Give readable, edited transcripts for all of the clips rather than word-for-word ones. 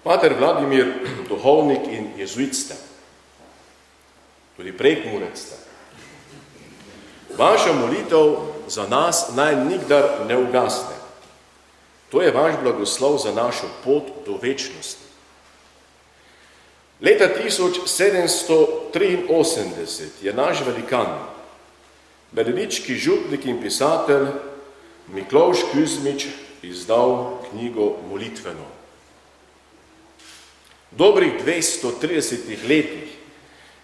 Pater Vladimir, duhovnik in jezuit ste, tudi prekmurec ste. Vaša molitev za nas naj nikdar ne ugasne. To je vaš blagoslov za našo pot do večnosti. Leta 1783 je naš velikan, benedički župnik in pisatelj Miklavž Kuzmič izdal knjigo Molitveno. V dobrih 230 letih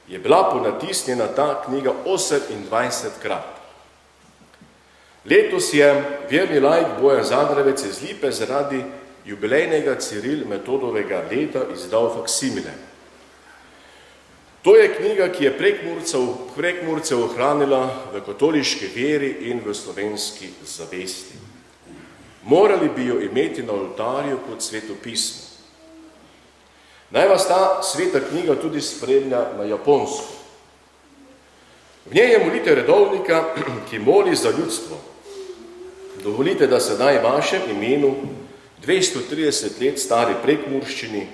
je bila ponatisnjena ta knjiga 28krat. Letos je verni laik Bojan Zadravec iz Lipe zaradi jubilejnega Ciril Metodovega leta izdal faksimile. To je knjiga, ki je Prekmurce ohranila v katoliški veri in v slovenski zavesti. Morali bi jo imeti na oltarju kot sveto pismo. Naj vas ta sveta knjiga tudi spremlja na Japonsko. V njej je molitev redovnika, ki moli za ljudstvo. Dovolite, da se naj vašem imenu 230 let stari prekmurščini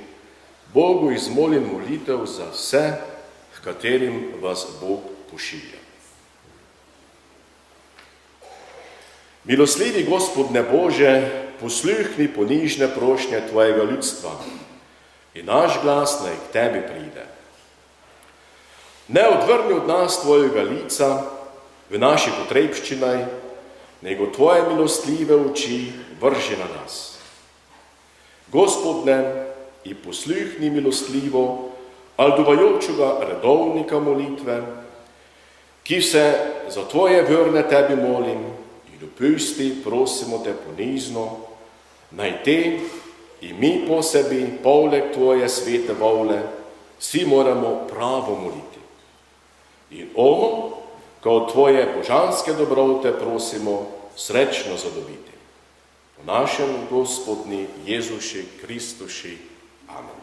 Bogu izmolim molitev za vse, v katerim vas Bog pošilja. Milostljivi Gospodne Bože, posluhni ponižne prošnje tvojega ljudstva in naš glas naj k tebi pride. Ne odvrni od nas tvojega lica v naši potrebščinaj, nego tvoje milostljive oči vrži na nas. Gospodne, i posluhni milostljivo alduvajočega redovnika molitve, ki se za tvoje verne tebi molim in dopusti, prosimo te ponizno, naj te i mi posebi, poleg tvoje svete vole, vsi moramo pravo moliti. In ono, kao tvoje božanske dobrote prosimo srečno zadobiti. Po našem Gospodni Jezuši Kristuši. Amen.